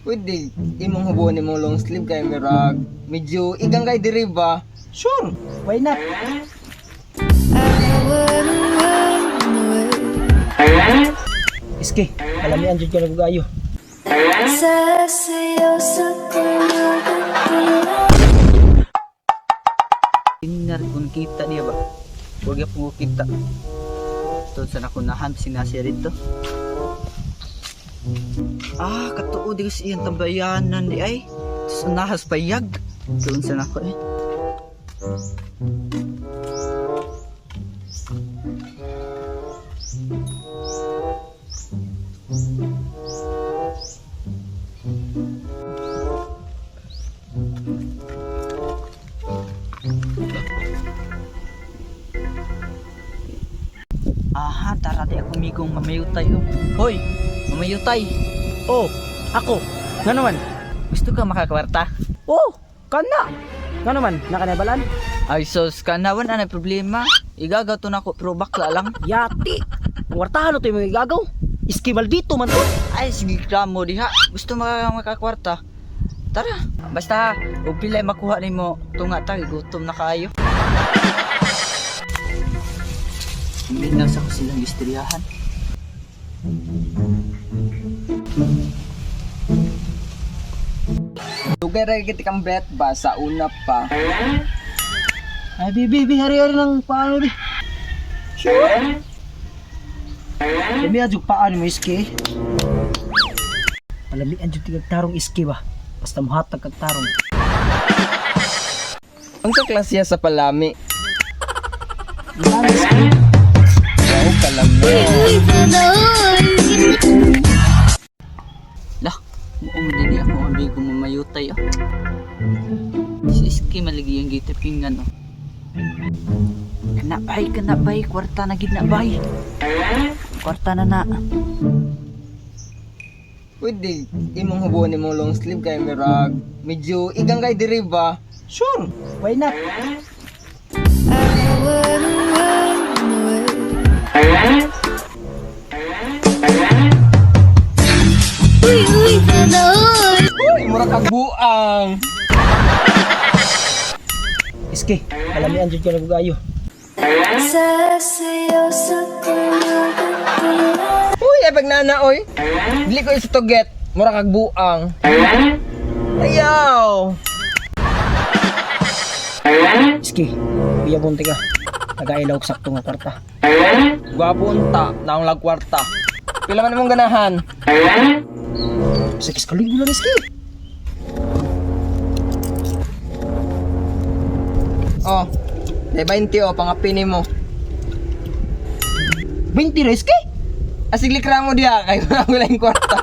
Pwede, imong hubuan mo long sleeve kay mirag. Medyo igang kay diri ba? Sure, why not? Iski, kalamian dyan ka nag-ayo. Tingnan kung kita niya ba? Huwag po kita. Ito sa nakunahan, sinasya rito. Katuo di kasi iyang tambayanan di ay. Sa nahas payag. Doon sa nako eh. Tara di ako migong mamayutay. Hoy, mamayutay. Oh, ako. Nga naman? Gusto ka makakwarta? Oh, kana. Nga naman, nakanabalan? Ay sos, kanawan na problema. Igagaw to na ko, pero bakla lang. Yati. Wartahan ito yung mga igagaw. Iski maldito man to. Ay, sige mo diha. Gusto makakwarta. Tara, basta ug pilay makuha nimo tunga ta gutom na kayo. Hindi na sa ko silang istoryahan. Dugay ra kiti kang bet ba sa una pa. Ay, bibi, hari-hari lang paano bi. Sure. Demi adjug paano mo iski. Palamian dyan tigag tarong iski ba? Basta muhatag kag tarong. Ang kaklasya sa palami. Yan iski. Wow, kalami. Lah, muumdi ako ang bigo mamayutay. Siski maligi ang gitapingan. Kana bay, kwarta na gid na bay. Kwarta na na. Pwede, imong hubuan mo long sleeve kay mirag. Medyo igang kay diri ba? Sure, why not? Uy, mura kag buang. Iski, kalamian dyan ka nag-ayo. Uy, ay pagnana oy. Dili ko isa to get. Mura kag buang. Ayaw. Iski, biya bunti ka. Nag-ailaw sakto nga kwarta. Gwapo unta, naong lagkwarta. Pila man imong ganahan? Sakis kaligo lang iski. Oh, may 20 oh, pangapini mo. 20 na iski? Asiglik ra mo diha kay wala yung kwarta.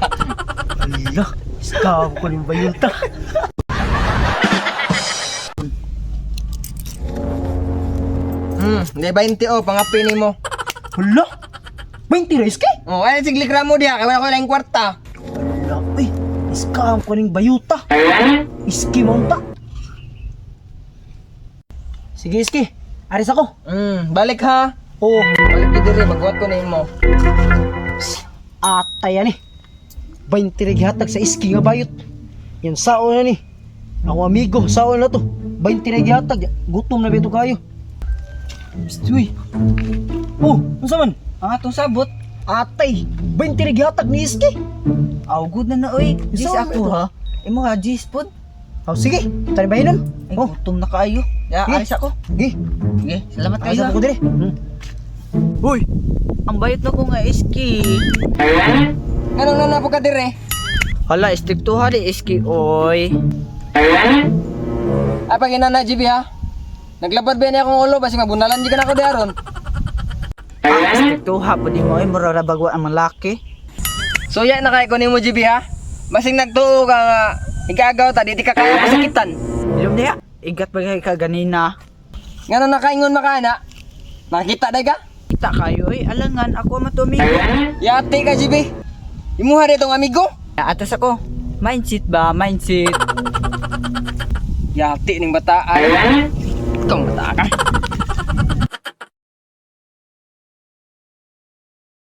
Ala, iska ako ko yung bayulta. May 20 oh, pangapini mo. Ala, 20 na iski? Oh, ay asiglik ra mo diha kay wala yung kwarta. Ala, uy, iska ako yung bayuta. Iski monta. Sige iski, aris ako. Balik ha. Oo, Balik ki diri, magbuhat ko na imo. atay yan eh. 20 hatag sa iski nga bayot. Yan sao na ni. Ako amigo, sao na to. 20 hatag, gutom na beto kayo. Uy. Oh, ano man? Ang atong sabot. Atay, 20 hatag ni iski. Aw good na na oy. Jis Saan ako ito? ha. Imo ha jis pod. Oh, sige, tari bahinon. Ay Oh, gutom na kaayo. Ya, Sige. alis ako. gi. Sige, salamat Alis kayo. ako dire. Uy, ang bayot na ko nga iski. Anong nanapo ka dire? Hala, stricto ha di iski oy. Ay pag inana GB ha. Naglabad ba niya akong ulo basi mabunalan di ka na ako diaron. Stricto ha po di mo ay mura bagwa ang malaki. So ya na kay ko nimo GB ha. Basing nagtuo ka nga igagaw ta di ka kaya pasakitan. Ilom diha. Igat pa ka ganina. Ngano nakaingon makana? Nakita day ka? Kita kayo oy. Alangan ako matumigo. Yati ka GB. Imuha ditong amigo. Atas ako. Mindset ba? Mindset. Yati ning bataan. Kang bata ka.